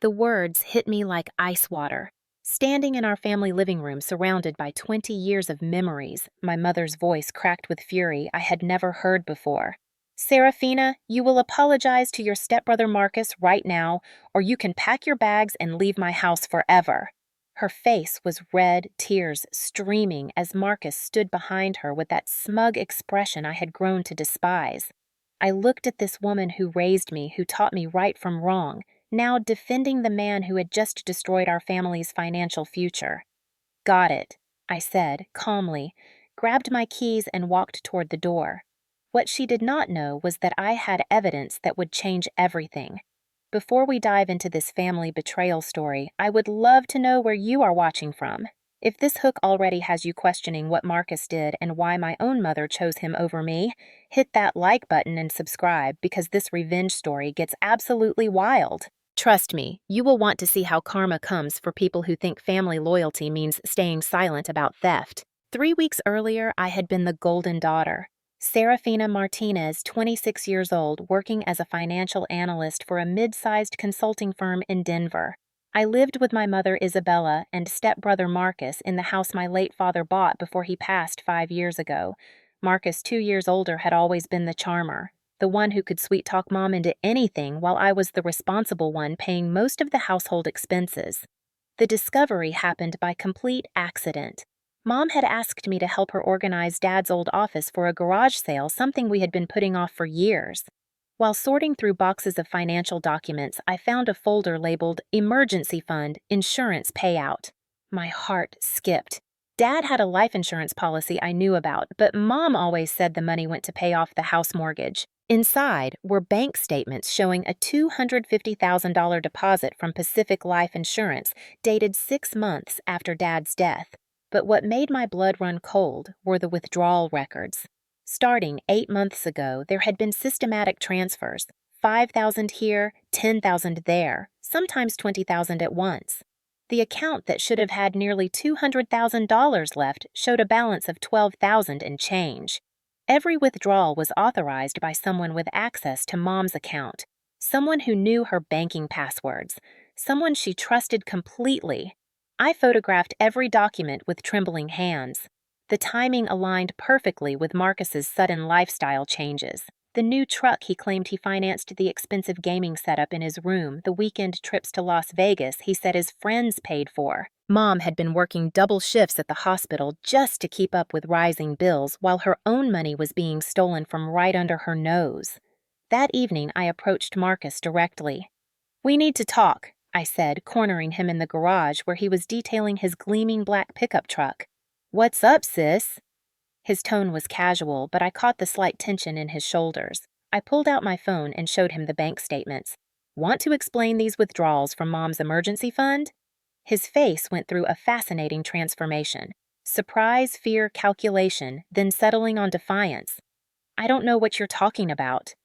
The words hit me like ice water. Standing in our family living room surrounded by 20 years of memories, my mother's voice cracked with fury I had never heard before. Serafina, you will apologize to your stepbrother Marcus right now, or you can pack your bags and leave my house forever. Her face was red, tears streaming as Marcus stood behind her with that smug expression I had grown to despise. I looked at this woman who raised me, who taught me right from wrong, now defending the man who had just destroyed our family's financial future. Got it, I said, calmly, grabbed my keys and walked toward the door. What she did not know was that I had evidence that would change everything. Before we dive into this family betrayal story, I would love to know where you are watching from. If this hook already has you questioning what Marcus did and why my own mother chose him over me, hit that like button and subscribe because this revenge story gets absolutely wild. Trust me, you will want to see how karma comes for people who think family loyalty means staying silent about theft. 3 weeks earlier, I had been the golden daughter. Serafina Martinez, 26 years old, working as a financial analyst for a mid-sized consulting firm in Denver. I lived with my mother Isabella and stepbrother Marcus in the house my late father bought before he passed 5 years ago. Marcus, 2 years older, had always been the charmer, the one who could sweet-talk Mom into anything while I was the responsible one paying most of the household expenses. The discovery happened by complete accident. Mom had asked me to help her organize Dad's old office for a garage sale, something we had been putting off for years. While sorting through boxes of financial documents, I found a folder labeled Emergency Fund Insurance Payout. My heart skipped. Dad had a life insurance policy I knew about, but Mom always said the money went to pay off the house mortgage. Inside were bank statements showing a $250,000 deposit from Pacific Life Insurance dated 6 months after Dad's death. But what made my blood run cold were the withdrawal records. Starting 8 months ago, there had been systematic transfers, 5,000 here, 10,000 there, sometimes 20,000 at once. The account that should have had nearly $200,000 left showed a balance of 12,000 and change. Every withdrawal was authorized by someone with access to Mom's account, someone who knew her banking passwords, someone she trusted completely. I photographed every document with trembling hands. The timing aligned perfectly with Marcus's sudden lifestyle changes. The new truck he claimed he financed, the expensive gaming setup in his room, the weekend trips to Las Vegas he said his friends paid for. Mom had been working double shifts at the hospital just to keep up with rising bills while her own money was being stolen from right under her nose. That evening, I approached Marcus directly. "We need to talk," I said, cornering him in the garage where he was detailing his gleaming black pickup truck. "What's up, sis?" His tone was casual, but I caught the slight tension in his shoulders. I pulled out my phone and showed him the bank statements. "Want to explain these withdrawals from Mom's emergency fund?" His face went through a fascinating transformation. Surprise, fear, calculation, then settling on defiance. "I don't know what you're talking about."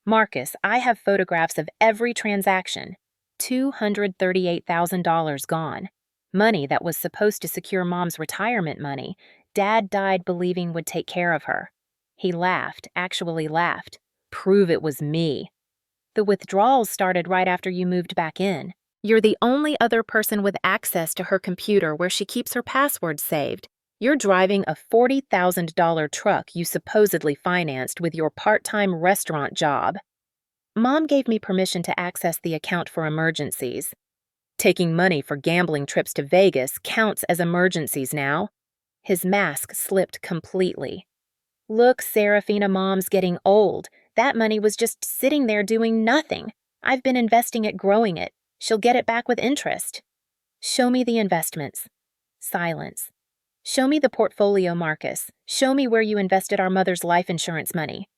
"Marcus, I have photographs of every transaction. $238,000 gone. Money that was supposed to secure Mom's retirement money. Dad died believing would take care of her." He laughed, actually laughed. "Prove it was me." "The withdrawals started right after you moved back in. You're the only other person with access to her computer where she keeps her passwords saved. You're driving a $40,000 truck you supposedly financed with your part-time restaurant job. Mom gave me permission to access the account for emergencies. Taking money for gambling trips to Vegas counts as emergencies now." His mask slipped completely. "Look, Serafina, Mom's getting old. That money was just sitting there doing nothing. I've been investing it, growing it. She'll get it back with interest." "Show me the investments." Silence. "Show me the portfolio, Marcus. Show me where you invested our mother's life insurance money."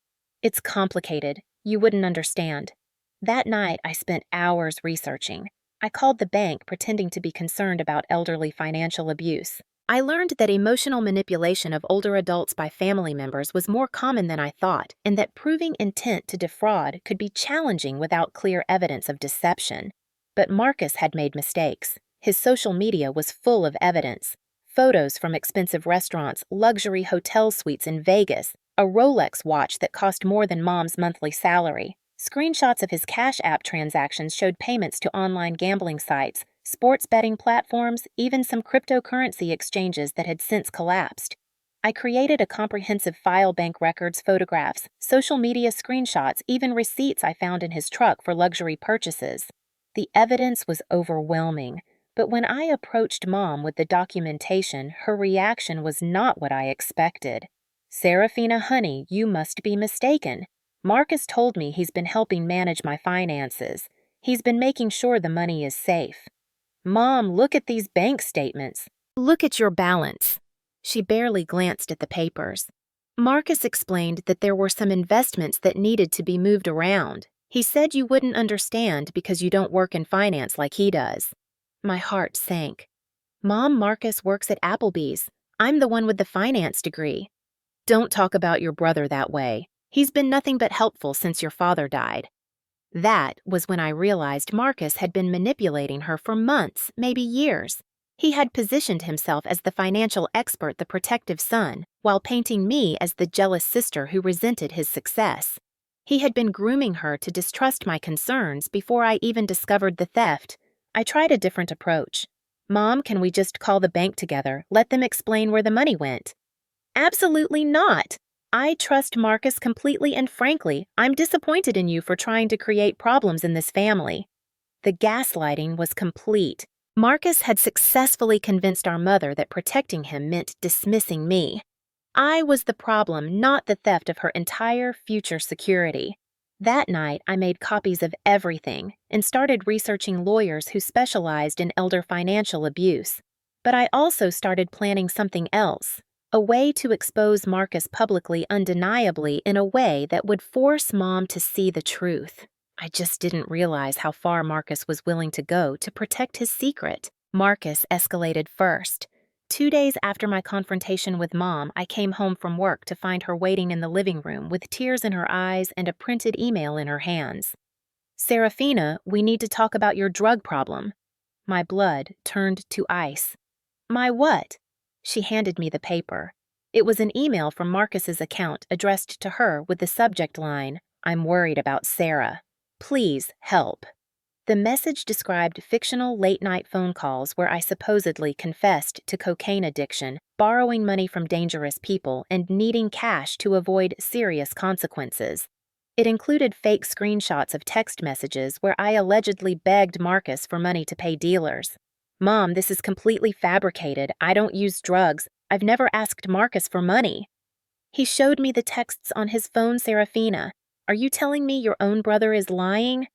"It's complicated. You wouldn't understand." That night, I spent hours researching. I called the bank, pretending to be concerned about elderly financial abuse. I learned that emotional manipulation of older adults by family members was more common than I thought, and that proving intent to defraud could be challenging without clear evidence of deception. But Marcus had made mistakes. His social media was full of evidence. Photos from expensive restaurants, luxury hotel suites in Vegas, a Rolex watch that cost more than Mom's monthly salary. Screenshots of his Cash App transactions showed payments to online gambling sites, sports betting platforms, even some cryptocurrency exchanges that had since collapsed. I created a comprehensive file: bank records, photographs, social media screenshots, even receipts I found in his truck for luxury purchases. The evidence was overwhelming, but when I approached Mom with the documentation, her reaction was not what I expected. "Serafina, honey, you must be mistaken. Marcus told me he's been helping manage my finances. He's been making sure the money is safe. Mom, look at these bank statements. Look at your balance." She barely glanced at the papers. Marcus explained that there were some investments that needed to be moved around. He said you wouldn't understand because you don't work in finance like he does. My heart sank. Mom, Marcus works at Applebee's. I'm the one with the finance degree. Don't talk about your brother that way. He's been nothing but helpful since your father died. That was when I realized Marcus had been manipulating her for months, maybe years. He had positioned himself as the financial expert, the protective son, while painting me as the jealous sister who resented his success. He had been grooming her to distrust my concerns before I even discovered the theft. I tried a different approach. "Mom, can we just call the bank together? Let them explain where the money went." "Absolutely not. I trust Marcus completely, and frankly, I'm disappointed in you for trying to create problems in this family." The gaslighting was complete. Marcus had successfully convinced our mother that protecting him meant dismissing me. I was the problem, not the theft of her entire future security. That night, I made copies of everything and started researching lawyers who specialized in elder financial abuse. But I also started planning something else. A way to expose Marcus publicly, undeniably, in a way that would force Mom to see the truth. I just didn't realize how far Marcus was willing to go to protect his secret. Marcus escalated first. 2 days after my confrontation with Mom, I came home from work to find her waiting in the living room with tears in her eyes and a printed email in her hands. "Serafina, we need to talk about your drug problem." My blood turned to ice. "My what?" She handed me the paper. It was an email from Marcus's account addressed to her with the subject line, "I'm worried about Sarah. Please help." The message described fictional late-night phone calls where I supposedly confessed to cocaine addiction, borrowing money from dangerous people, and needing cash to avoid serious consequences. It included fake screenshots of text messages where I allegedly begged Marcus for money to pay dealers. "Mom, this is completely fabricated. I don't use drugs. I've never asked Marcus for money." "He showed me the texts on his phone, Serafina. Are you telling me your own brother is lying?"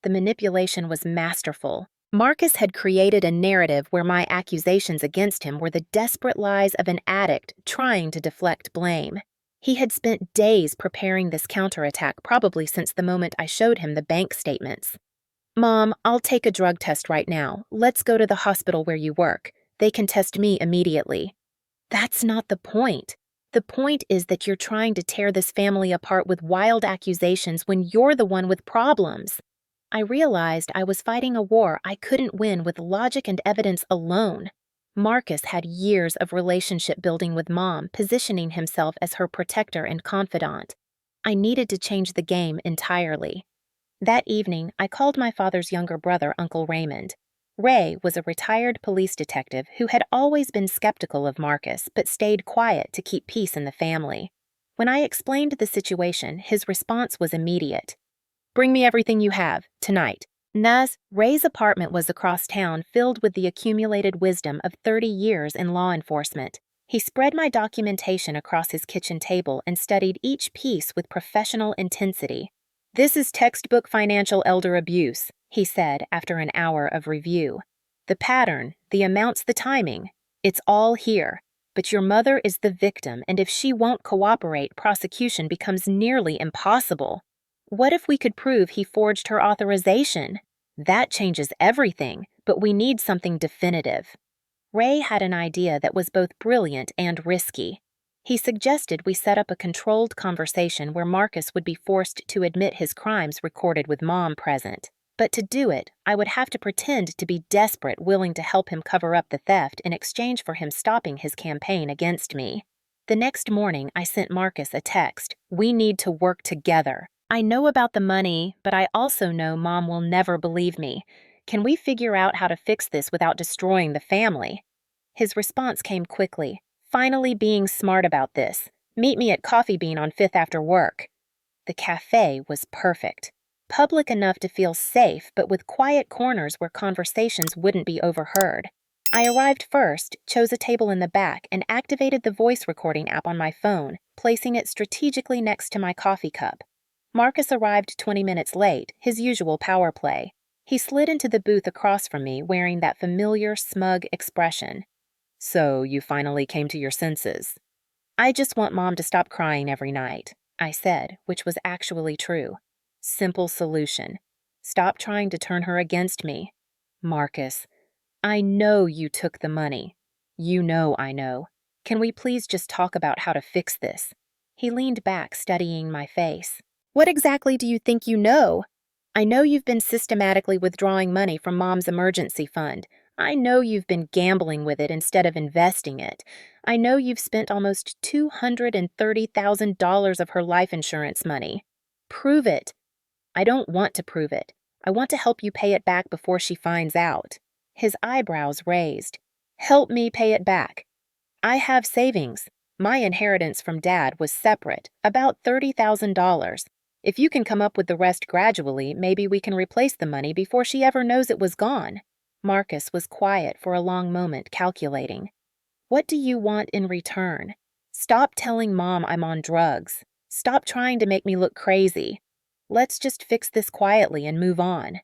The manipulation was masterful. Marcus had created a narrative where my accusations against him were the desperate lies of an addict trying to deflect blame. He had spent days preparing this counterattack, probably since the moment I showed him the bank statements. "Mom, I'll take a drug test right now. Let's go to the hospital where you work. They can test me immediately." That's not the point. The point is that you're trying to tear this family apart with wild accusations when you're the one with problems. I realized I was fighting a war I couldn't win with logic and evidence alone. Marcus had years of relationship building with Mom, positioning himself as her protector and confidant. I needed to change the game entirely. That evening, I called my father's younger brother, Uncle Raymond. Ray was a retired police detective who had always been skeptical of Marcus but stayed quiet to keep peace in the family. When I explained the situation, his response was immediate. "Bring me everything you have, tonight." Ray's apartment was across town, filled with the accumulated wisdom of 30 years in law enforcement. He spread my documentation across his kitchen table and studied each piece with professional intensity. "This is textbook financial elder abuse," he said after an hour of review. "The pattern, the amounts, the timing, it's all here. But your mother is the victim, and if she won't cooperate, prosecution becomes nearly impossible. What if we could prove he forged her authorization? That changes everything, but we need something definitive." Ray had an idea that was both brilliant and risky. He suggested we set up a controlled conversation where Marcus would be forced to admit his crimes recorded with Mom present. But to do it, I would have to pretend to be desperate, willing to help him cover up the theft in exchange for him stopping his campaign against me. The next morning, I sent Marcus a text. "We need to work together. I know about the money, but I also know Mom will never believe me. Can we figure out how to fix this without destroying the family? His response came quickly. Finally being smart about this. Meet me at Coffee Bean on 5th after work. The cafe was perfect. Public enough to feel safe, but with quiet corners where conversations wouldn't be overheard. I arrived first, chose a table in the back, and activated the voice recording app on my phone, placing it strategically next to my coffee cup. Marcus arrived 20 minutes late, his usual power play. He slid into the booth across from me, wearing that familiar, smug expression. So, you finally came to your senses. I just want Mom to stop crying every night, I said, which was actually true. Simple solution. Stop trying to turn her against me. Marcus, I know you took the money. You know I know. Can we please just talk about how to fix this? He leaned back, studying my face. What exactly do you think you know? I know you've been systematically withdrawing money from Mom's emergency fund. I know you've been gambling with it instead of investing it. I know you've spent almost $230,000 of her life insurance money. Prove it. I don't want to prove it. I want to help you pay it back before she finds out. His eyebrows raised. Help me pay it back. I have savings. My inheritance from Dad was separate, about $30,000. If you can come up with the rest gradually, maybe we can replace the money before she ever knows it was gone. Marcus was quiet for a long moment, calculating. What do you want in return? Stop telling Mom I'm on drugs. Stop trying to make me look crazy. Let's just fix this quietly and move on.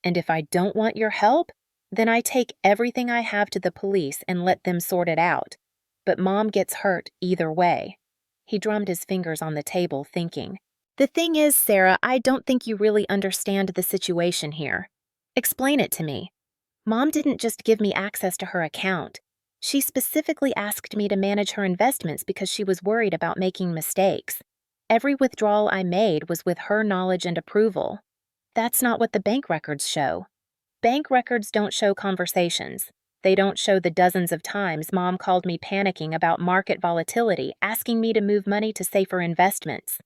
And if I don't want your help, then I take everything I have to the police and let them sort it out. But Mom gets hurt either way. He drummed his fingers on the table, thinking. The thing is, Sarah, I don't think you really understand the situation here. Explain it to me. Mom didn't just give me access to her account. She specifically asked me to manage her investments because she was worried about making mistakes. Every withdrawal I made was with her knowledge and approval. That's not what the bank records show. Bank records don't show conversations. They don't show the dozens of times Mom called me panicking about market volatility, asking me to move money to safer investments.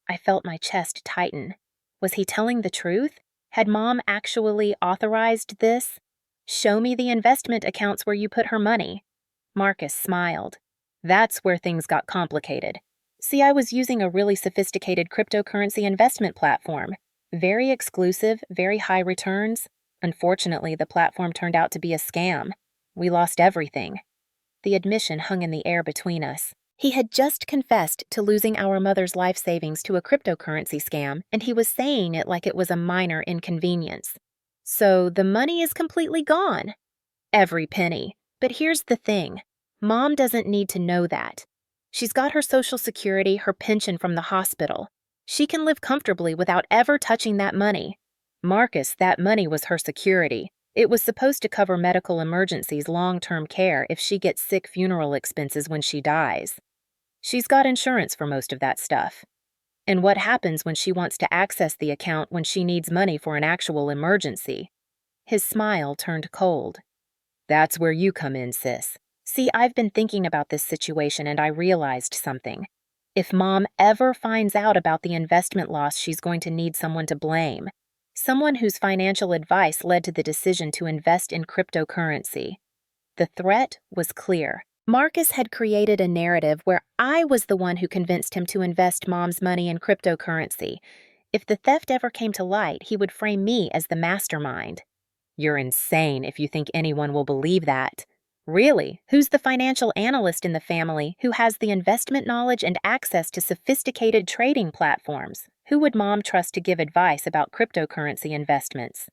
I felt my chest tighten. Was he telling the truth? Had Mom actually authorized this? Show me the investment accounts where you put her money. Marcus smiled. That's where things got complicated. See, I was using a really sophisticated cryptocurrency investment platform. Very exclusive, very high returns. Unfortunately, the platform turned out to be a scam. We lost everything. The admission hung in the air between us. He had just confessed to losing our mother's life savings to a cryptocurrency scam, and he was saying it like it was a minor inconvenience. So the money is completely gone. Every penny. But here's the thing. Mom doesn't need to know that. She's got her Social Security, her pension from the hospital. She can live comfortably without ever touching that money. Marcus, that money was her security. It was supposed to cover medical emergencies, long-term care if she gets sick, funeral expenses when she dies. She's got insurance for most of that stuff. And what happens when she wants to access the account when she needs money for an actual emergency? His smile turned cold. That's where you come in, sis. See, I've been thinking about this situation and I realized something. If Mom ever finds out about the investment loss, she's going to need someone to blame. Someone whose financial advice led to the decision to invest in cryptocurrency. The threat was clear. Marcus had created a narrative where I was the one who convinced him to invest Mom's money in cryptocurrency. If the theft ever came to light, he would frame me as the mastermind. You're insane if you think anyone will believe that. Really, who's the financial analyst in the family who has the investment knowledge and access to sophisticated trading platforms? Who would Mom trust to give advice about cryptocurrency investments?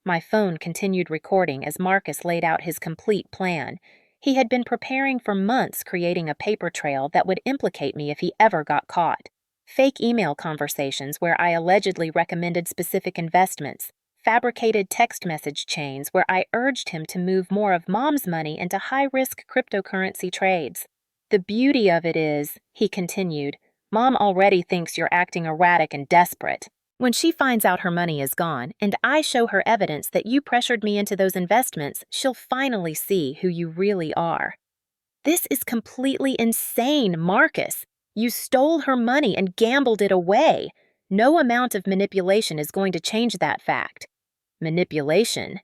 My phone continued recording as Marcus laid out his complete plan. He had been preparing for months, creating a paper trail that would implicate me if he ever got caught. Fake email conversations where I allegedly recommended specific investments. Fabricated text message chains where I urged him to move more of Mom's money into high-risk cryptocurrency trades. The beauty of it is, he continued, Mom already thinks you're acting erratic and desperate. When she finds out her money is gone, and I show her evidence that you pressured me into those investments, she'll finally see who you really are. This is completely insane, Marcus. You stole her money and gambled it away. No amount of manipulation is going to change that fact. Manipulation?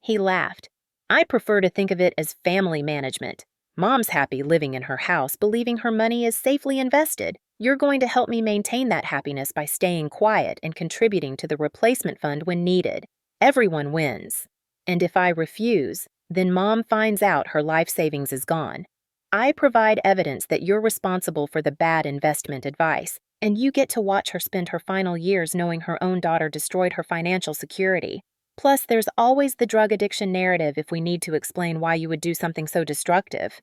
He laughed. I prefer to think of it as family management. Mom's happy living in her house, believing her money is safely invested. You're going to help me maintain that happiness by staying quiet and contributing to the replacement fund when needed. Everyone wins. And if I refuse, then Mom finds out her life savings is gone. I provide evidence that you're responsible for the bad investment advice, and you get to watch her spend her final years knowing her own daughter destroyed her financial security. Plus, there's always the drug addiction narrative if we need to explain why you would do something so destructive.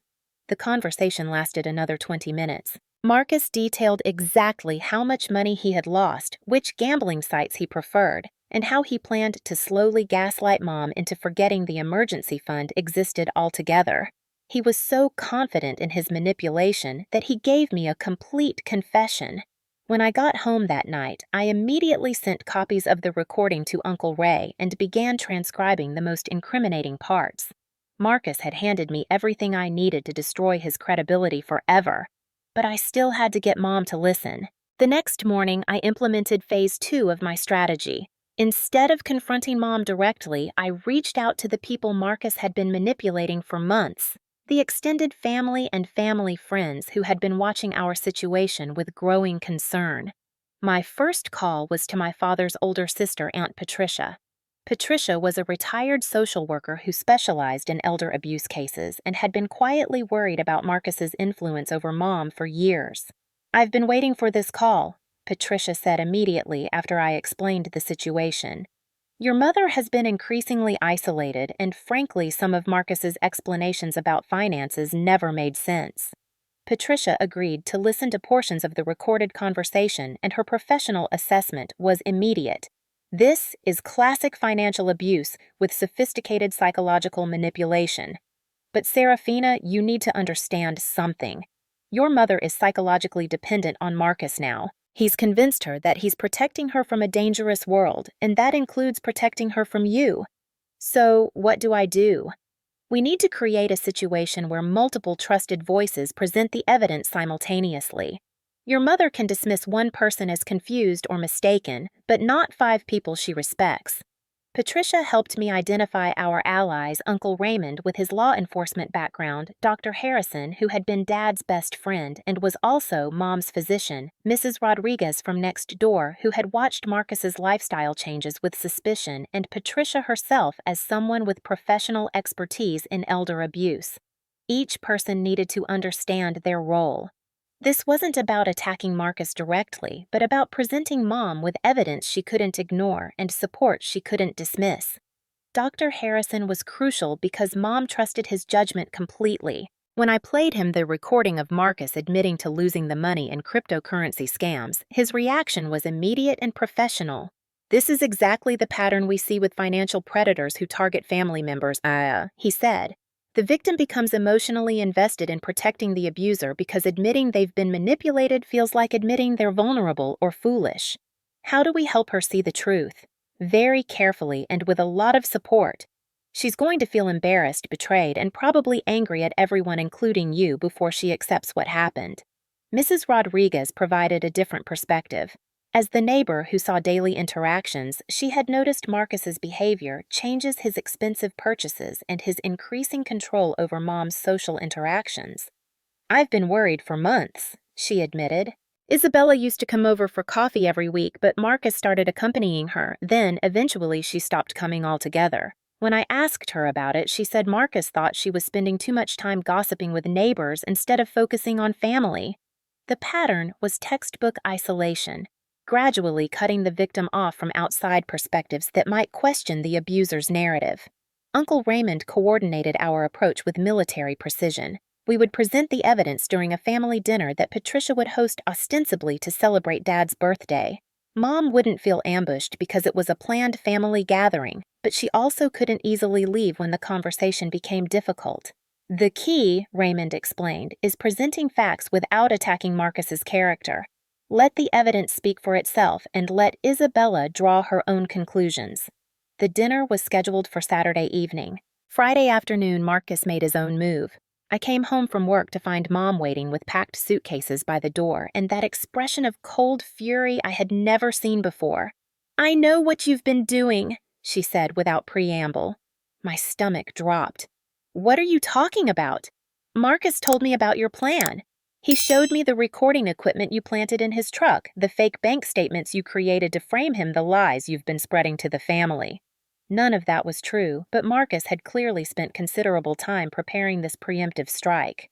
The conversation lasted another 20 minutes. Marcus detailed exactly how much money he had lost, which gambling sites he preferred, and how he planned to slowly gaslight Mom into forgetting the emergency fund existed altogether. He was so confident in his manipulation that he gave me a complete confession. When I got home that night, I immediately sent copies of the recording to Uncle Ray and began transcribing the most incriminating parts. Marcus had handed me everything I needed to destroy his credibility forever, but I still had to get Mom to listen. The next morning, I implemented phase 2 of my strategy. Instead of confronting Mom directly, I reached out to the people Marcus had been manipulating for months. The extended family and family friends who had been watching our situation with growing concern. My first call was to my father's older sister, Aunt Patricia. Patricia was a retired social worker who specialized in elder abuse cases and had been quietly worried about Marcus's influence over Mom for years. "I've been waiting for this call," Patricia said immediately after I explained the situation. "Your mother has been increasingly isolated, and frankly, some of Marcus's explanations about finances never made sense." Patricia agreed to listen to portions of the recorded conversation, and her professional assessment was immediate. "This is classic financial abuse with sophisticated psychological manipulation. But Serafina, you need to understand something. Your mother is psychologically dependent on Marcus now. He's convinced her that he's protecting her from a dangerous world, and that includes protecting her from you. So, what do? We need to create a situation where multiple trusted voices present the evidence simultaneously. Your mother can dismiss one person as confused or mistaken, but not 5 people she respects. Patricia helped me identify our allies, Uncle Raymond with his law enforcement background, Dr. Harrison, who had been Dad's best friend and was also Mom's physician, Mrs. Rodriguez from next door, who had watched Marcus's lifestyle changes with suspicion, and Patricia herself as someone with professional expertise in elder abuse. Each person needed to understand their role. This wasn't about attacking Marcus directly, but about presenting Mom with evidence she couldn't ignore and support she couldn't dismiss. Dr. Harrison was crucial because Mom trusted his judgment completely. When I played him the recording of Marcus admitting to losing the money in cryptocurrency scams, his reaction was immediate and professional. "This is exactly the pattern we see with financial predators who target family members," he said. The victim becomes emotionally invested in protecting the abuser because admitting they've been manipulated feels like admitting they're vulnerable or foolish. How do we help her see the truth? Very carefully and with a lot of support. She's going to feel embarrassed, betrayed, and probably angry at everyone, including you, before she accepts what happened. Mrs. Rodriguez provided a different perspective. As the neighbor who saw daily interactions, she had noticed Marcus's behavior changes, his expensive purchases, and his increasing control over Mom's social interactions. "I've been worried for months," she admitted. "Isabella used to come over for coffee every week, but Marcus started accompanying her. Then, eventually, she stopped coming altogether. When I asked her about it, she said Marcus thought she was spending too much time gossiping with neighbors instead of focusing on family." The pattern was textbook isolation, gradually cutting the victim off from outside perspectives that might question the abuser's narrative. Uncle Raymond coordinated our approach with military precision. We would present the evidence during a family dinner that Patricia would host ostensibly to celebrate Dad's birthday. Mom wouldn't feel ambushed because it was a planned family gathering, but she also couldn't easily leave when the conversation became difficult. "The key," Raymond explained, "is presenting facts without attacking Marcus's character. Let the evidence speak for itself and let Isabella draw her own conclusions." The dinner was scheduled for Saturday evening. Friday afternoon, Marcus made his own move. I came home from work to find Mom waiting with packed suitcases by the door and that expression of cold fury I had never seen before. "I know what you've been doing," she said without preamble. My stomach dropped. "What are you talking about?" "Marcus told me about your plan. He showed me the recording equipment you planted in his truck, the fake bank statements you created to frame him, the lies you've been spreading to the family." None of that was true, but Marcus had clearly spent considerable time preparing this preemptive strike.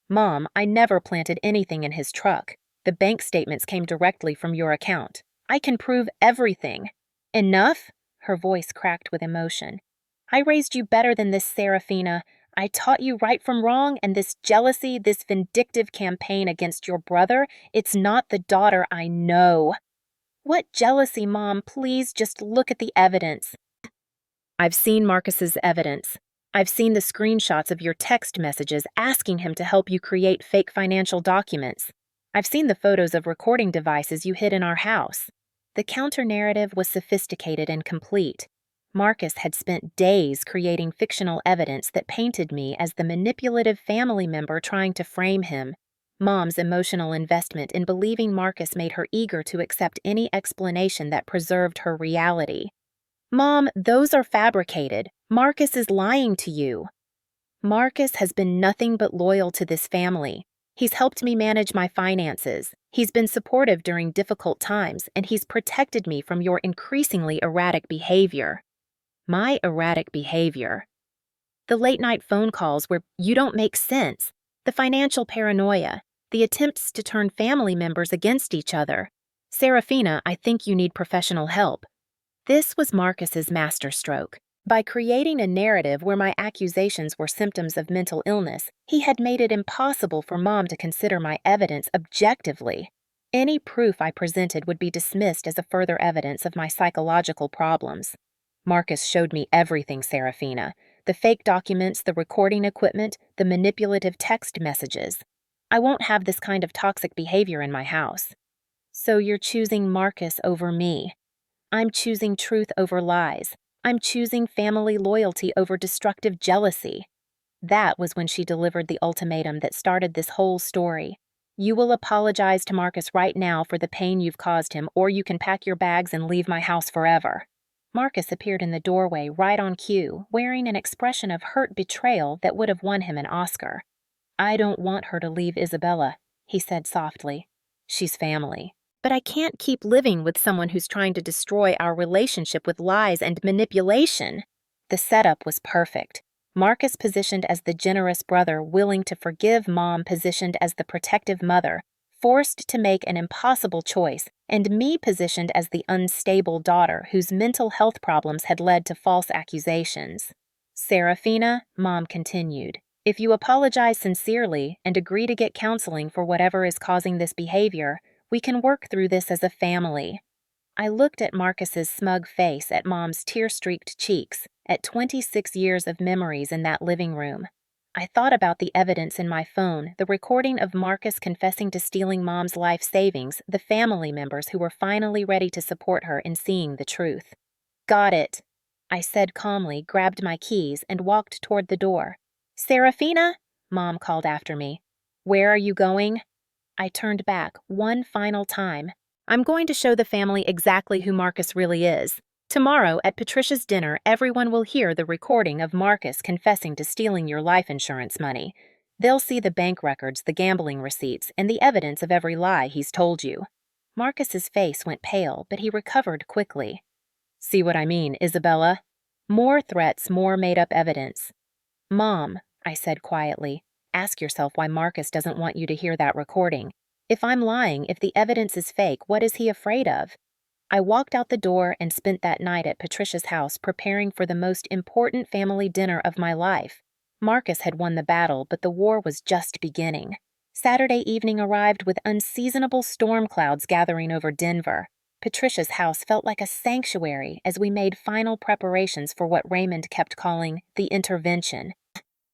"Mom, I never planted anything in his truck. The bank statements came directly from your account. I can prove everything." "Enough?" Her voice cracked with emotion. "I raised you better than this, Serafina. I taught you right from wrong, and this jealousy, this vindictive campaign against your brother, it's not the daughter I know." "What jealousy, Mom? Please just look at the evidence." "I've seen Marcus's evidence. I've seen the screenshots of your text messages asking him to help you create fake financial documents. I've seen the photos of recording devices you hid in our house." The counter-narrative was sophisticated and complete. Marcus had spent days creating fictional evidence that painted me as the manipulative family member trying to frame him. Mom's emotional investment in believing Marcus made her eager to accept any explanation that preserved her reality. "Mom, those are fabricated. Marcus is lying to you." "Marcus has been nothing but loyal to this family. He's helped me manage my finances. He's been supportive during difficult times, and he's protected me from your increasingly erratic behavior." My erratic behavior. The late-night phone calls where you don't make sense, the financial paranoia, the attempts to turn family members against each other. "Serafina, I think you need professional help." This was Marcus's masterstroke. By creating a narrative where my accusations were symptoms of mental illness, he had made it impossible for Mom to consider my evidence objectively. Any proof I presented would be dismissed as a further evidence of my psychological problems. "Marcus showed me everything, Serafina. The fake documents, the recording equipment, the manipulative text messages. I won't have this kind of toxic behavior in my house." "So you're choosing Marcus over me." "I'm choosing truth over lies. I'm choosing family loyalty over destructive jealousy." That was when she delivered the ultimatum that started this whole story. "You will apologize to Marcus right now for the pain you've caused him, or you can pack your bags and leave my house forever." Marcus appeared in the doorway right on cue, wearing an expression of hurt betrayal that would have won him an Oscar. "I don't want her to leave Isabella," he said softly. "She's family. But I can't keep living with someone who's trying to destroy our relationship with lies and manipulation." The setup was perfect. Marcus positioned as the generous brother willing to forgive, Mom positioned as the protective mother, forced to make an impossible choice, and me positioned as the unstable daughter whose mental health problems had led to false accusations. "Serafina," Mom continued, "if you apologize sincerely and agree to get counseling for whatever is causing this behavior, we can work through this as a family." I looked at Marcus's smug face, at Mom's tear-streaked cheeks, at 26 years of memories in that living room. I thought about the evidence in my phone, the recording of Marcus confessing to stealing Mom's life savings, the family members who were finally ready to support her in seeing the truth. "Got it," I said calmly, grabbed my keys, and walked toward the door. "Serafina," Mom called after me. "Where are you going?" I turned back one final time. "I'm going to show the family exactly who Marcus really is. Tomorrow, at Patricia's dinner, everyone will hear the recording of Marcus confessing to stealing your life insurance money. They'll see the bank records, the gambling receipts, and the evidence of every lie he's told you." Marcus's face went pale, but he recovered quickly. "See what I mean, Isabella? More threats, more made-up evidence." "Mom," I said quietly, "ask yourself why Marcus doesn't want you to hear that recording. If I'm lying, if the evidence is fake, what is he afraid of?" I walked out the door and spent that night at Patricia's house preparing for the most important family dinner of my life. Marcus had won the battle, but the war was just beginning. Saturday evening arrived with unseasonable storm clouds gathering over Denver. Patricia's house felt like a sanctuary as we made final preparations for what Raymond kept calling the intervention.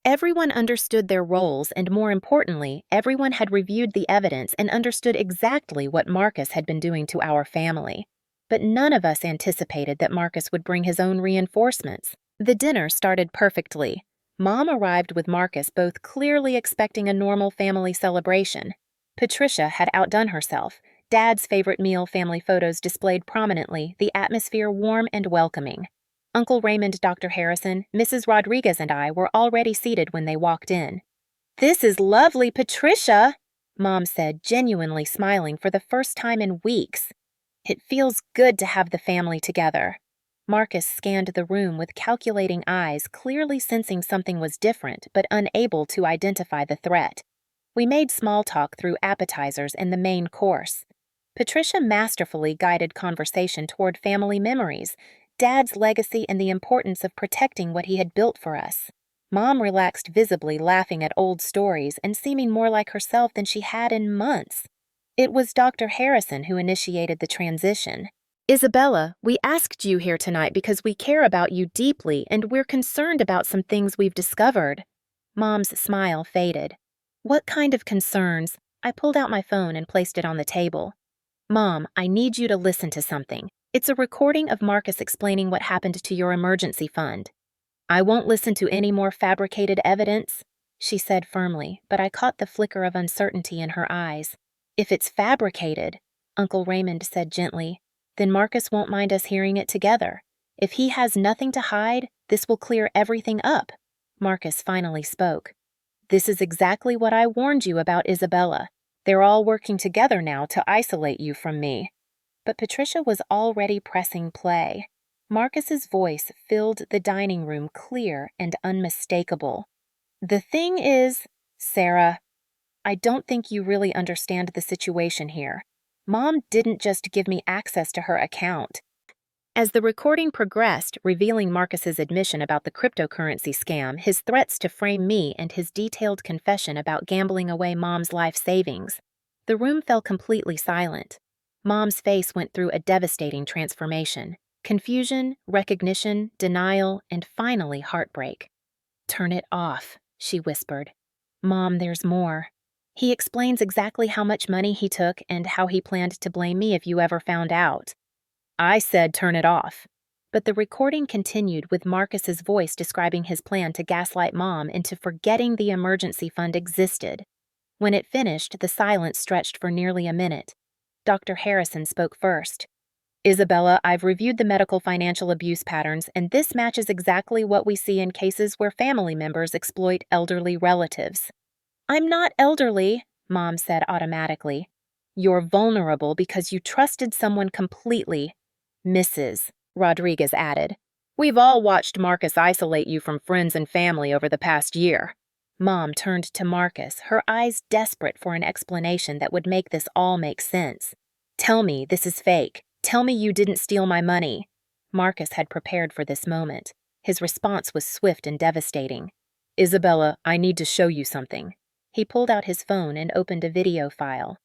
Everyone understood their roles, and more importantly, everyone had reviewed the evidence and understood exactly what Marcus had been doing to our family. But none of us anticipated that Marcus would bring his own reinforcements. The dinner started perfectly. Mom arrived with Marcus, both clearly expecting a normal family celebration. Patricia had outdone herself. Dad's favorite meal family photos displayed prominently, the atmosphere warm and welcoming. Uncle Raymond, Dr. Harrison, Mrs. Rodriguez, and I were already seated when they walked in. "This is lovely, Patricia," Mom said, genuinely smiling for the first time in weeks. "It feels good to have the family together." Marcus scanned the room with calculating eyes, clearly sensing something was different, but unable to identify the threat. We made small talk through appetizers and the main course. Patricia masterfully guided conversation toward family memories, Dad's legacy, and the importance of protecting what he had built for us. Mom relaxed visibly, laughing at old stories and seeming more like herself than she had in months. It was Dr. Harrison who initiated the transition. "Isabella, we asked you here tonight because we care about you deeply and we're concerned about some things we've discovered." Mom's smile faded. "What kind of concerns?" I pulled out my phone and placed it on the table. "Mom, I need you to listen to something. It's a recording of Marcus explaining what happened to your emergency fund." "I won't listen to any more fabricated evidence," she said firmly, but I caught the flicker of uncertainty in her eyes. "If it's fabricated," Uncle Raymond said gently, "then Marcus won't mind us hearing it together. If he has nothing to hide, this will clear everything up." Marcus finally spoke. "This is exactly what I warned you about, Isabella. They're all working together now to isolate you from me." But Patricia was already pressing play. Marcus's voice filled the dining room, clear and unmistakable. "The thing is, Sarah, I don't think you really understand the situation here. Mom didn't just give me access to her account." As the recording progressed, revealing Marcus's admission about the cryptocurrency scam, his threats to frame me, and his detailed confession about gambling away Mom's life savings, the room fell completely silent. Mom's face went through a devastating transformation. Confusion, recognition, denial, and finally heartbreak. "Turn it off," she whispered. "Mom, there's more. He explains exactly how much money he took and how he planned to blame me if you ever found out." I said turn it off. But the recording continued with Marcus's voice describing his plan to gaslight Mom into forgetting the emergency fund existed. When it finished, the silence stretched for nearly a minute. Dr. Harrison spoke first. "Isabella, I've reviewed the medical financial abuse patterns, and this matches exactly what we see in cases where family members exploit elderly relatives." "I'm not elderly," Mom said automatically. "You're vulnerable because you trusted someone completely," Mrs. Rodriguez added. "We've all watched Marcus isolate you from friends and family over the past year." Mom turned to Marcus, her eyes desperate for an explanation that would make this all make sense. "Tell me this is fake. Tell me you didn't steal my money." Marcus had prepared for this moment. His response was swift and devastating. "Isabella, I need to show you something." He pulled out his phone and opened a video file.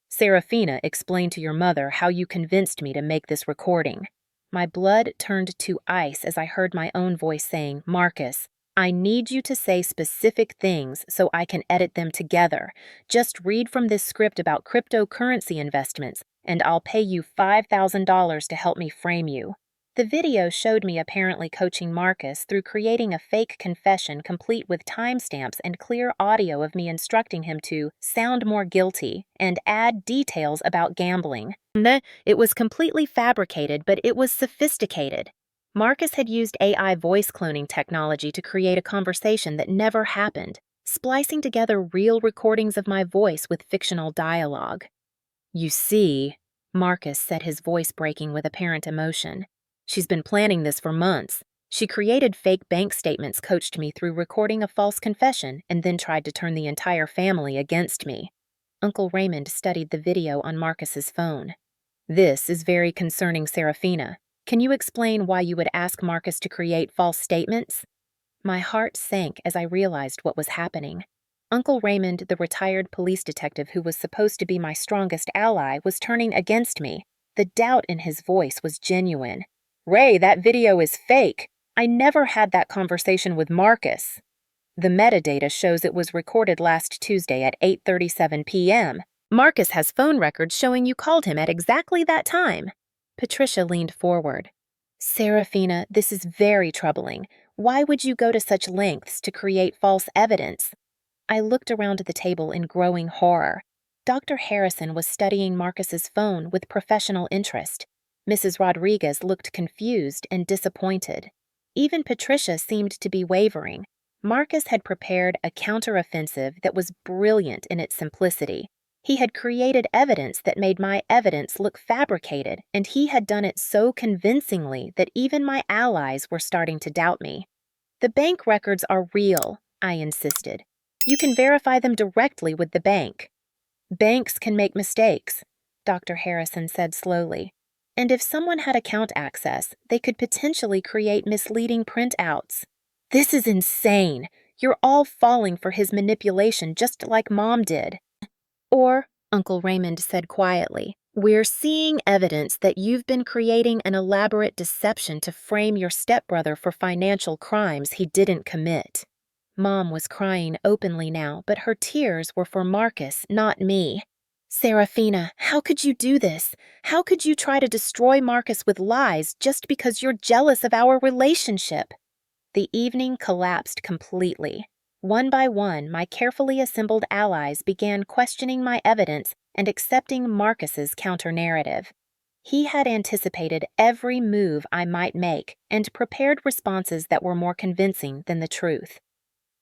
"Serafina explained to your mother how you convinced me to make this recording." My blood turned to ice as I heard my own voice saying, "Marcus, I need you to say specific things so I can edit them together. Just read from this script about cryptocurrency investments, and I'll pay you $5,000 to help me frame you." The video showed me apparently coaching Marcus through creating a fake confession complete with timestamps and clear audio of me instructing him to sound more guilty and add details about gambling. It was completely fabricated, but it was sophisticated. Marcus had used AI voice cloning technology to create a conversation that never happened, splicing together real recordings of my voice with fictional dialogue. "You see," Marcus said, his voice breaking with apparent emotion, "she's been planning this for months. She created fake bank statements, coached me through recording a false confession, and then tried to turn the entire family against me." Uncle Raymond studied the video on Marcus's phone. "This is very concerning, Serafina. Can you explain why you would ask Marcus to create false statements?" My heart sank as I realized what was happening. Uncle Raymond, the retired police detective who was supposed to be my strongest ally, was turning against me. The doubt in his voice was genuine. "Ray, that video is fake. I never had that conversation with Marcus." "The metadata shows it was recorded last Tuesday at 8:37 p.m. Marcus has phone records showing you called him at exactly that time." Patricia leaned forward. "Serafina, this is very troubling. Why would you go to such lengths to create false evidence? I looked around the table in growing horror. Dr. Harrison was studying Marcus's phone with professional interest. Mrs. Rodriguez looked confused and disappointed. Even Patricia seemed to be wavering. Marcus had prepared a counteroffensive that was brilliant in its simplicity. He had created evidence that made my evidence look fabricated, and he had done it so convincingly that even my allies were starting to doubt me. The bank records are real, I insisted. You can verify them directly with the bank. Banks can make mistakes, Dr. Harrison said slowly. And if someone had account access, they could potentially create misleading printouts. This is insane. You're all falling for his manipulation just like Mom did. Or, Uncle Raymond said quietly, we're seeing evidence that you've been creating an elaborate deception to frame your stepbrother for financial crimes he didn't commit. Mom was crying openly now, but her tears were for Marcus, not me. Serafina, how could you do this? How could you try to destroy Marcus with lies just because you're jealous of our relationship? The evening collapsed completely. One by one, my carefully assembled allies began questioning my evidence and accepting Marcus's counter-narrative. He had anticipated every move I might make and prepared responses that were more convincing than the truth.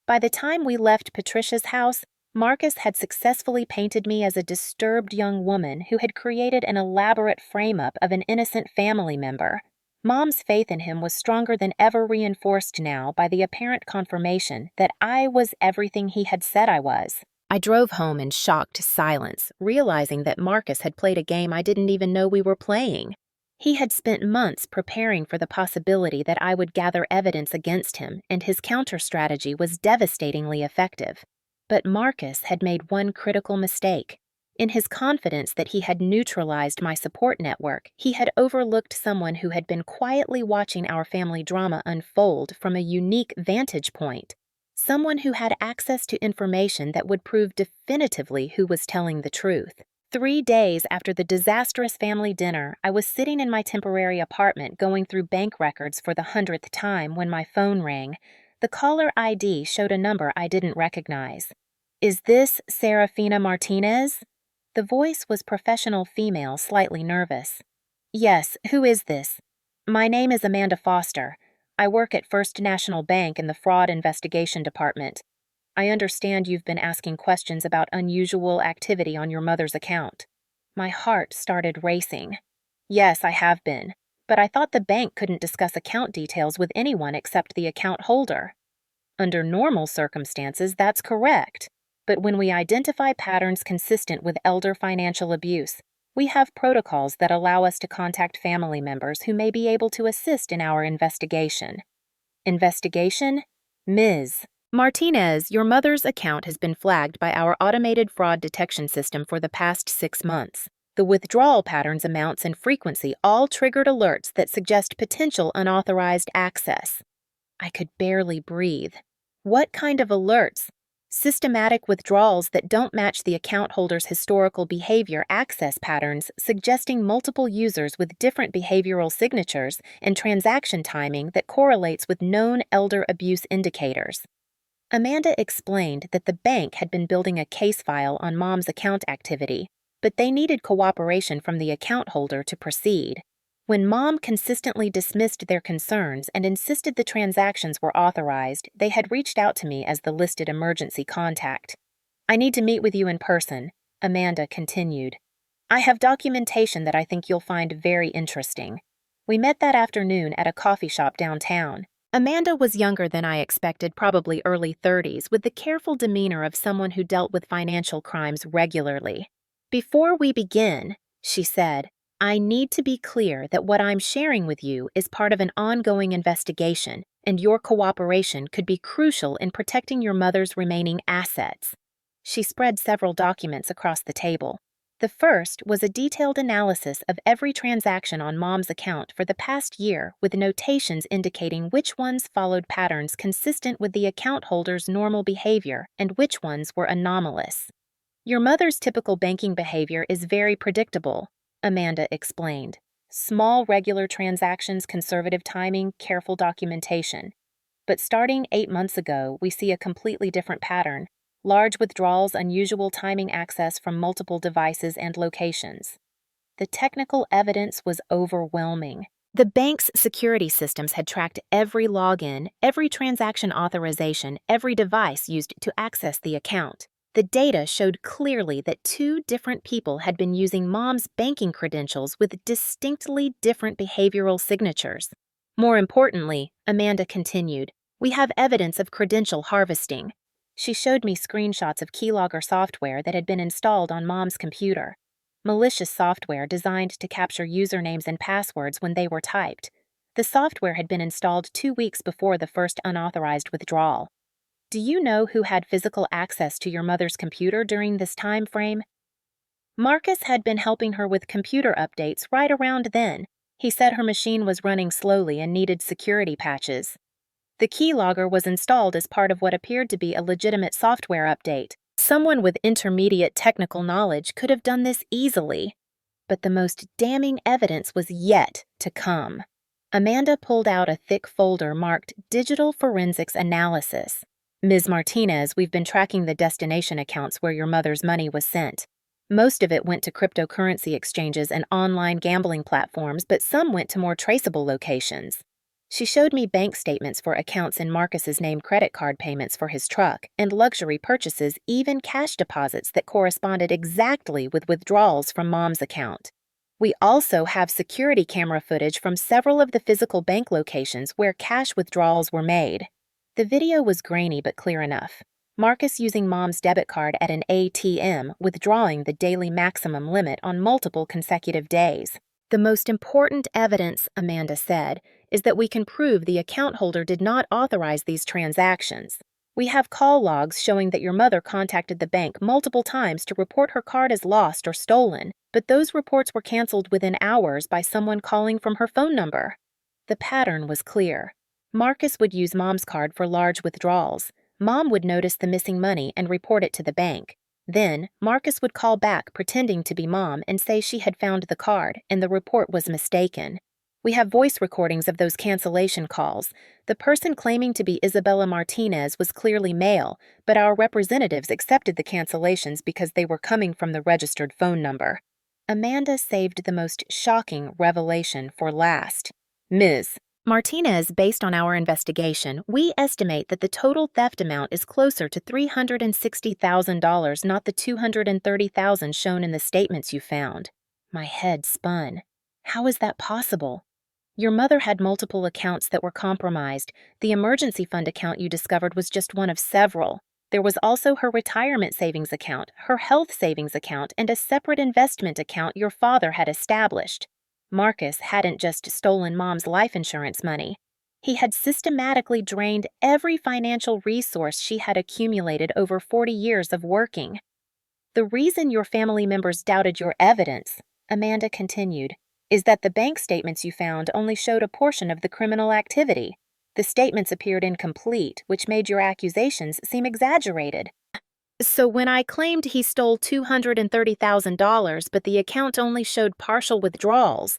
By the time we left Patricia's house, Marcus had successfully painted me as a disturbed young woman who had created an elaborate frame-up of an innocent family member. Mom's faith in him was stronger than ever, reinforced now by the apparent confirmation that I was everything he had said I was. I drove home in shocked silence, realizing that Marcus had played a game I didn't even know we were playing. He had spent months preparing for the possibility that I would gather evidence against him, and his counter-strategy was devastatingly effective. But Marcus had made one critical mistake. In his confidence that he had neutralized my support network, he had overlooked someone who had been quietly watching our family drama unfold from a unique vantage point. Someone who had access to information that would prove definitively who was telling the truth. 3 days after the disastrous family dinner, I was sitting in my temporary apartment going through bank records for the 100th time when my phone rang. The caller ID showed a number I didn't recognize. Is this Serafina Martinez? The voice was professional female, slightly nervous. Yes, who is this? My name is Amanda Foster. I work at First National Bank in the Fraud Investigation Department. I understand you've been asking questions about unusual activity on your mother's account. My heart started racing. Yes, I have been, but I thought the bank couldn't discuss account details with anyone except the account holder. Under normal circumstances, that's correct. But when we identify patterns consistent with elder financial abuse, we have protocols that allow us to contact family members who may be able to assist in our investigation. Investigation? Ms. Martinez, your mother's account has been flagged by our automated fraud detection system for the past 6 months. The withdrawal patterns, amounts, and frequency all triggered alerts that suggest potential unauthorized access. I could barely breathe. What kind of alerts? Systematic withdrawals that don't match the account holder's historical behavior access patterns, suggesting multiple users with different behavioral signatures, and transaction timing that correlates with known elder abuse indicators. Amanda explained that the bank had been building a case file on Mom's account activity, but they needed cooperation from the account holder to proceed. When Mom consistently dismissed their concerns and insisted the transactions were authorized, they had reached out to me as the listed emergency contact. I need to meet with you in person, Amanda continued. I have documentation that I think you'll find very interesting. We met that afternoon at a coffee shop downtown. Amanda was younger than I expected, probably early 30s, with the careful demeanor of someone who dealt with financial crimes regularly. Before we begin, she said, I need to be clear that what I'm sharing with you is part of an ongoing investigation, and your cooperation could be crucial in protecting your mother's remaining assets. She spread several documents across the table. The first was a detailed analysis of every transaction on Mom's account for the past year, with notations indicating which ones followed patterns consistent with the account holder's normal behavior and which ones were anomalous. Your mother's typical banking behavior is very predictable, Amanda explained. Small, regular transactions, conservative timing, careful documentation. But starting 8 months ago, we see a completely different pattern: large withdrawals, unusual timing, access from multiple devices and locations. The technical evidence was overwhelming. The bank's security systems had tracked every login, every transaction authorization, every device used to access the account. The data showed clearly that two different people had been using Mom's banking credentials with distinctly different behavioral signatures. More importantly, Amanda continued, we have evidence of credential harvesting. She showed me screenshots of keylogger software that had been installed on Mom's computer. Malicious software designed to capture usernames and passwords when they were typed. The software had been installed 2 weeks before the first unauthorized withdrawal. Do you know who had physical access to your mother's computer during this time frame? Marcus had been helping her with computer updates right around then. He said her machine was running slowly and needed security patches. The keylogger was installed as part of what appeared to be a legitimate software update. Someone with intermediate technical knowledge could have done this easily. But the most damning evidence was yet to come. Amanda pulled out a thick folder marked Digital Forensics Analysis. Ms. Martinez, we've been tracking the destination accounts where your mother's money was sent. Most of it went to cryptocurrency exchanges and online gambling platforms, but some went to more traceable locations. She showed me bank statements for accounts in Marcus's name, credit card payments for his truck, and luxury purchases, even cash deposits that corresponded exactly with withdrawals from Mom's account. We also have security camera footage from several of the physical bank locations where cash withdrawals were made. The video was grainy but clear enough. Marcus using Mom's debit card at an ATM, withdrawing the daily maximum limit on multiple consecutive days. The most important evidence, Amanda said, is that we can prove the account holder did not authorize these transactions. We have call logs showing that your mother contacted the bank multiple times to report her card as lost or stolen, but those reports were canceled within hours by someone calling from her phone number. The pattern was clear. Marcus would use Mom's card for large withdrawals. Mom would notice the missing money and report it to the bank. Then, Marcus would call back pretending to be Mom and say she had found the card and the report was mistaken. We have voice recordings of those cancellation calls. The person claiming to be Isabella Martinez was clearly male, but our representatives accepted the cancellations because they were coming from the registered phone number. Amanda saved the most shocking revelation for last. Ms. Martinez, based on our investigation, we estimate that the total theft amount is closer to $360,000, not the $230,000 shown in the statements you found. My head spun. How is that possible? Your mother had multiple accounts that were compromised. The emergency fund account you discovered was just one of several. There was also her retirement savings account, her health savings account, and a separate investment account your father had established. Marcus hadn't just stolen Mom's life insurance money. He had systematically drained every financial resource she had accumulated over 40 years of working. The reason your family members doubted your evidence, Amanda continued, is that the bank statements you found only showed a portion of the criminal activity. The statements appeared incomplete, which made your accusations seem exaggerated. So when I claimed he stole $230,000, but the account only showed partial withdrawals,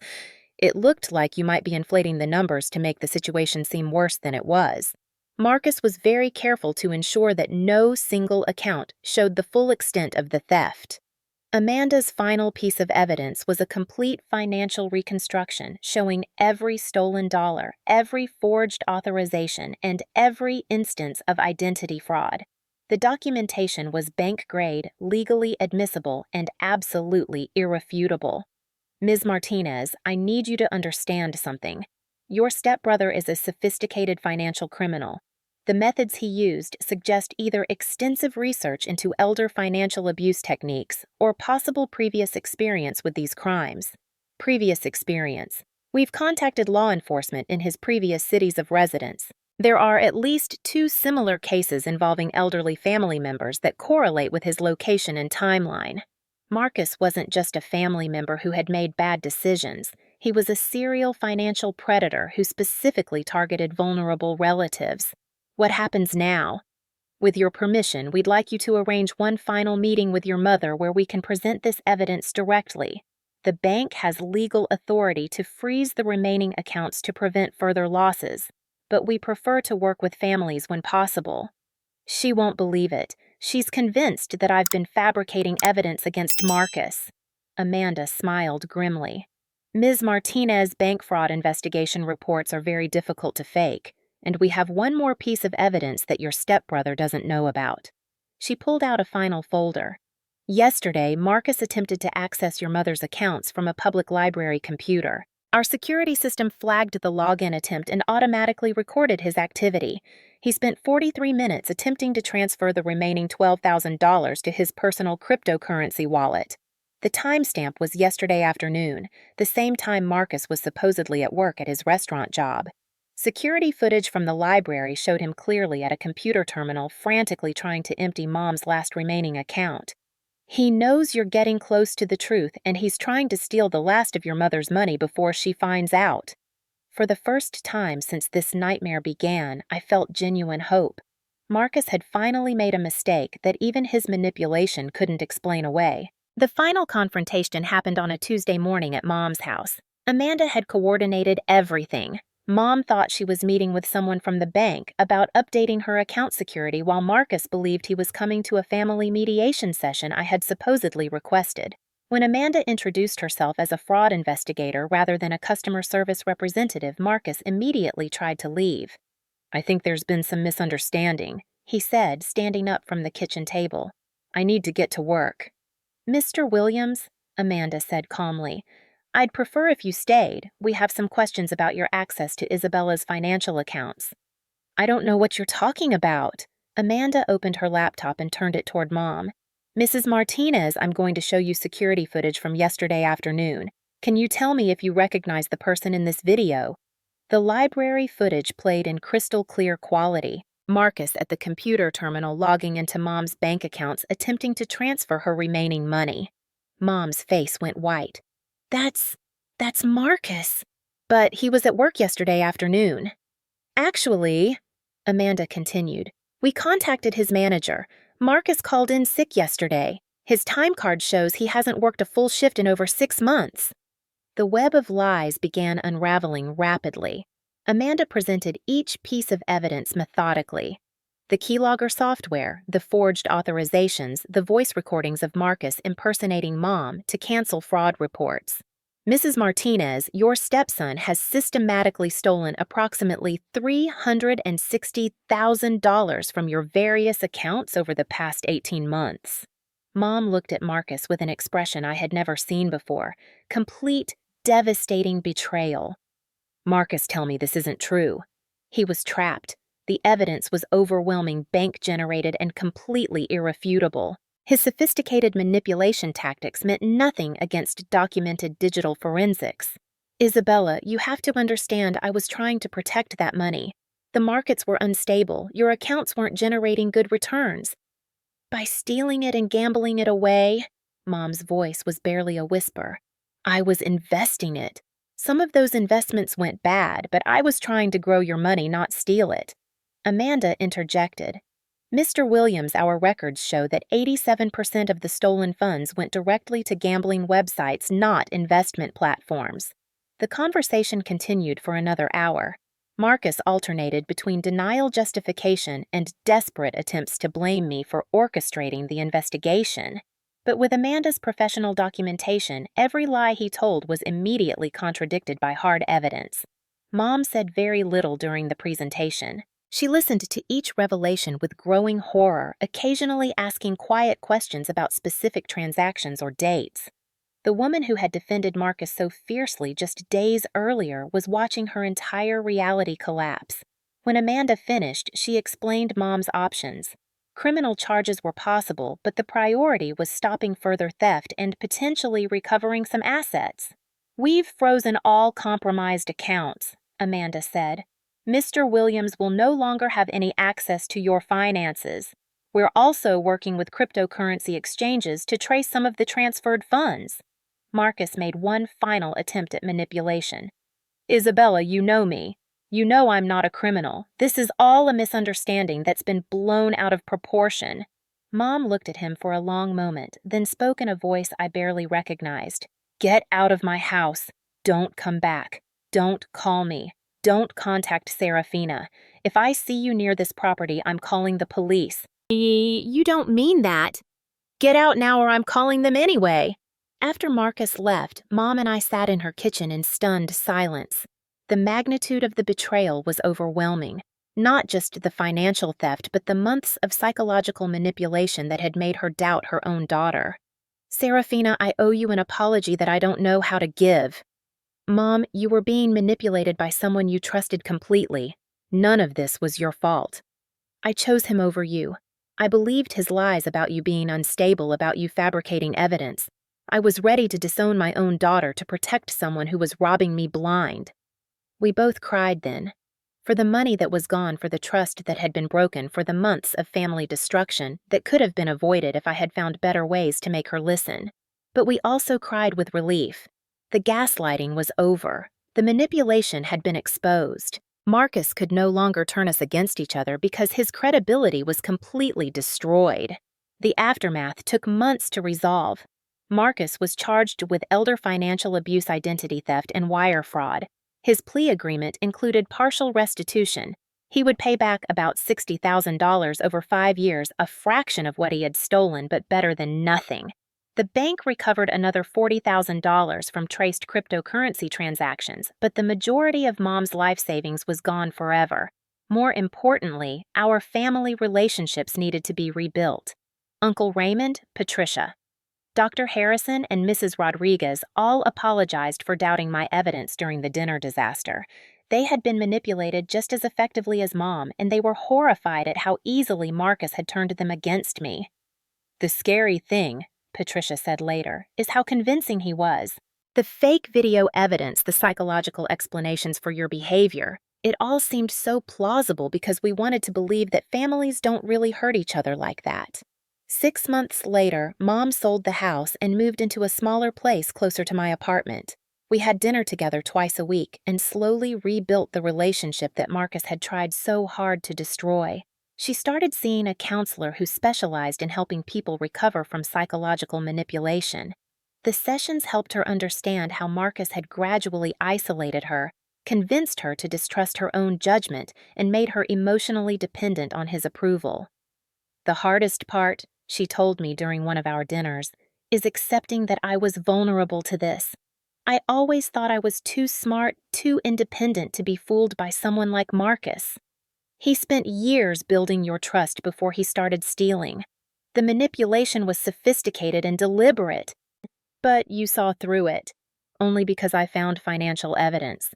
it looked like you might be inflating the numbers to make the situation seem worse than it was. Marcus was very careful to ensure that no single account showed the full extent of the theft. Amanda's final piece of evidence was a complete financial reconstruction showing every stolen dollar, every forged authorization, and every instance of identity fraud. The documentation was bank-grade, legally admissible, and absolutely irrefutable. Ms. Martinez, I need you to understand something. Your stepbrother is a sophisticated financial criminal. The methods he used suggest either extensive research into elder financial abuse techniques or possible previous experience with these crimes. Previous experience. We've contacted law enforcement in his previous cities of residence. There are at least 2 similar cases involving elderly family members that correlate with his location and timeline. Marcus wasn't just a family member who had made bad decisions. He was a serial financial predator who specifically targeted vulnerable relatives. What happens now? With your permission, we'd like you to arrange one final meeting with your mother where we can present this evidence directly. The bank has legal authority to freeze the remaining accounts to prevent further losses. but we prefer to work with families when possible. She won't believe it. She's convinced that I've been fabricating evidence against Marcus. Amanda smiled grimly. Ms. Martinez's bank fraud investigation reports are very difficult to fake, and we have one more piece of evidence that your stepbrother doesn't know about. She pulled out a final folder. Yesterday, Marcus attempted to access your mother's accounts from a public library computer. Our security system flagged the login attempt and automatically recorded his activity. He spent 43 minutes attempting to transfer the remaining $12,000 to his personal cryptocurrency wallet. The timestamp was yesterday afternoon, the same time Marcus was supposedly at work at his restaurant job. Security footage from the library showed him clearly at a computer terminal frantically trying to empty Mom's last remaining account. He knows you're getting close to the truth, and he's trying to steal the last of your mother's money before she finds out. For the first time since this nightmare began, I felt genuine hope. Marcus had finally made a mistake that even his manipulation couldn't explain away. The final confrontation happened on a Tuesday morning at Mom's house. Amanda had coordinated everything. Mom thought she was meeting with someone from the bank about updating her account security, while Marcus believed he was coming to a family mediation session I had supposedly requested. When Amanda introduced herself as a fraud investigator rather than a customer service representative, Marcus immediately tried to leave. "I think there's been some misunderstanding," he said, standing up from the kitchen table. "I need to get to work." "Mr. Williams," Amanda said calmly, "I'd prefer if you stayed. We have some questions about your access to Isabella's financial accounts." "I don't know what you're talking about." Amanda opened her laptop and turned it toward Mom. "Mrs. Martinez, I'm going to show you security footage from yesterday afternoon. Can you tell me if you recognize the person in this video?" The library footage played in crystal clear quality. Marcus at the computer terminal logging into Mom's bank accounts attempting to transfer her remaining money. Mom's face went white. That's Marcus. But he was at work yesterday afternoon. "Actually," Amanda continued, "we contacted his manager. Marcus called in sick yesterday. His time card shows he hasn't worked a full shift in over 6 months. The web of lies began unraveling rapidly. Amanda presented each piece of evidence methodically. The keylogger software, the forged authorizations, the voice recordings of Marcus impersonating Mom to cancel fraud reports. "Mrs. Martinez, your stepson has systematically stolen approximately $360,000 from your various accounts over the past 18 months. Mom looked at Marcus with an expression I had never seen before. Complete, devastating betrayal. "Marcus, tell me this isn't true." He was trapped. The evidence was overwhelming, bank-generated, and completely irrefutable. His sophisticated manipulation tactics meant nothing against documented digital forensics. "Isabella, you have to understand I was trying to protect that money. The markets were unstable. Your accounts weren't generating good returns. By stealing it and gambling it away," Mom's voice was barely a whisper, "I was investing it. Some of those investments went bad, but I was trying to grow your money, not steal it." Amanda interjected. "Mr. Williams, our records show that 87% of the stolen funds went directly to gambling websites, not investment platforms." The conversation continued for another hour. Marcus alternated between denial justification and desperate attempts to blame me for orchestrating the investigation. But with Amanda's professional documentation, every lie he told was immediately contradicted by hard evidence. Mom said very little during the presentation. She listened to each revelation with growing horror, occasionally asking quiet questions about specific transactions or dates. The woman who had defended Marcus so fiercely just days earlier was watching her entire reality collapse. When Amanda finished, she explained Mom's options. Criminal charges were possible, but the priority was stopping further theft and potentially recovering some assets. "We've frozen all compromised accounts," Amanda said. "Mr. Williams will no longer have any access to your finances. We're also working with cryptocurrency exchanges to trace some of the transferred funds." Marcus made one final attempt at manipulation. "Isabella, you know me. You know I'm not a criminal. This is all a misunderstanding that's been blown out of proportion." Mom looked at him for a long moment, then spoke in a voice I barely recognized. "Get out of my house. Don't come back. Don't call me. don't contact Serafina. If I see you near this property, I'm calling the police." You don't mean that. Get out now or I'm calling them anyway." After Marcus left, Mom and I sat in her kitchen in stunned silence. The magnitude of the betrayal was overwhelming. Not just the financial theft, but the months of psychological manipulation that had made her doubt her own daughter. "Serafina, I owe you an apology that I don't know how to give." "Mom, you were being manipulated by someone you trusted completely. None of this was your fault. I chose him over you. I believed his lies about you being unstable, about you fabricating evidence. I was ready to disown my own daughter to protect someone who was robbing me blind." We both cried then. For the money that was gone, for the trust that had been broken, for the months of family destruction that could have been avoided if I had found better ways to make her listen. But we also cried with relief. The gaslighting was over. The manipulation had been exposed. Marcus could no longer turn us against each other because his credibility was completely destroyed. The aftermath took months to resolve. Marcus was charged with elder financial abuse, identity theft, and wire fraud. His plea agreement included partial restitution. He would pay back about $60,000 over 5 years, a fraction of what he had stolen, but better than nothing. The bank recovered another $40,000 from traced cryptocurrency transactions, but the majority of Mom's life savings was gone forever. More importantly, our family relationships needed to be rebuilt. Uncle Raymond, Patricia. Dr. Harrison and Mrs. Rodriguez all apologized for doubting my evidence during the dinner disaster. They had been manipulated just as effectively as Mom, and they were horrified at how easily Marcus had turned them against me. "The scary thing," Patricia said later, "is how convincing he was. The fake video evidence, the psychological explanations for your behavior, it all seemed so plausible because we wanted to believe that families don't really hurt each other like that." 6 months later, Mom sold the house and moved into a smaller place closer to my apartment. We had dinner together twice a week and slowly rebuilt the relationship that Marcus had tried so hard to destroy. She started seeing a counselor who specialized in helping people recover from psychological manipulation. The sessions helped her understand how Marcus had gradually isolated her, convinced her to distrust her own judgment, and made her emotionally dependent on his approval. "The hardest part," she told me during one of our dinners, "is accepting that I was vulnerable to this. I always thought I was too smart, too independent to be fooled by someone like Marcus. He spent years building your trust before he started stealing. The manipulation was sophisticated and deliberate. But you saw through it, only because I found financial evidence.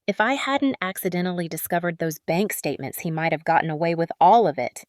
If I hadn't accidentally discovered those bank statements, he might have gotten away with all of it."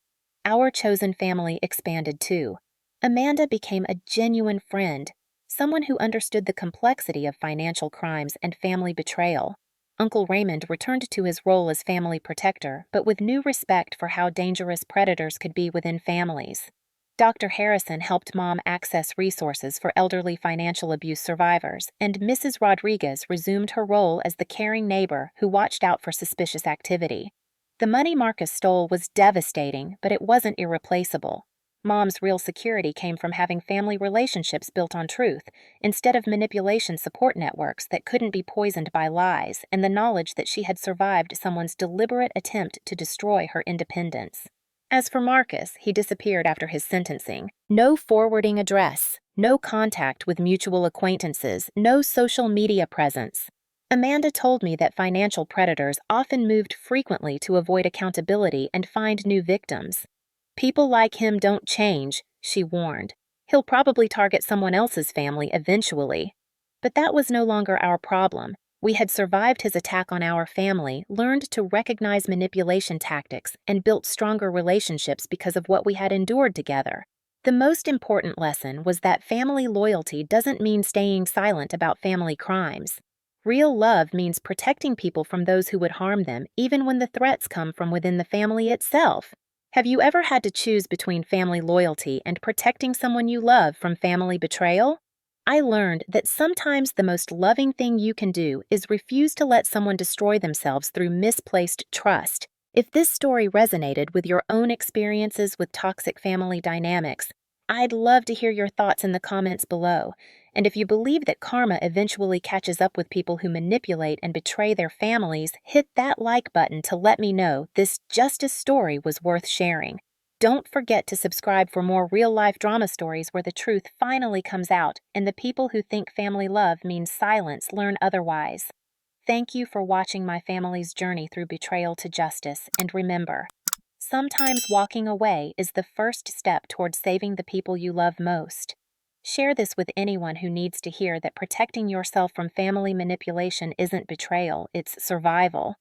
Our chosen family expanded too. Amanda became a genuine friend, someone who understood the complexity of financial crimes and family betrayal. Uncle Raymond returned to his role as family protector, but with new respect for how dangerous predators could be within families. Dr. Harrison helped Mom access resources for elderly financial abuse survivors, and Mrs. Rodriguez resumed her role as the caring neighbor who watched out for suspicious activity. The money Marcus stole was devastating, but it wasn't irreplaceable. Mom's real security came from having family relationships built on truth, instead of manipulation support networks that couldn't be poisoned by lies, and the knowledge that she had survived someone's deliberate attempt to destroy her independence. As for Marcus, he disappeared after his sentencing. No forwarding address, no contact with mutual acquaintances, no social media presence. Amanda told me that financial predators often moved frequently to avoid accountability and find new victims. "People like him don't change," she warned. "He'll probably target someone else's family eventually." But that was no longer our problem. We had survived his attack on our family, learned to recognize manipulation tactics, and built stronger relationships because of what we had endured together. The most important lesson was that family loyalty doesn't mean staying silent about family crimes. Real love means protecting people from those who would harm them, even when the threats come from within the family itself. Have you ever had to choose between family loyalty and protecting someone you love from family betrayal? I learned that sometimes the most loving thing you can do is refuse to let someone destroy themselves through misplaced trust. If this story resonated with your own experiences with toxic family dynamics, I'd love to hear your thoughts in the comments below. And if you believe that karma eventually catches up with people who manipulate and betray their families, hit that like button to let me know this justice story was worth sharing. Don't forget to subscribe for more real-life drama stories where the truth finally comes out and the people who think family love means silence learn otherwise. Thank you for watching my family's journey through betrayal to justice, and remember, sometimes walking away is the first step toward saving the people you love most. Share this with anyone who needs to hear that protecting yourself from family manipulation isn't betrayal, it's survival.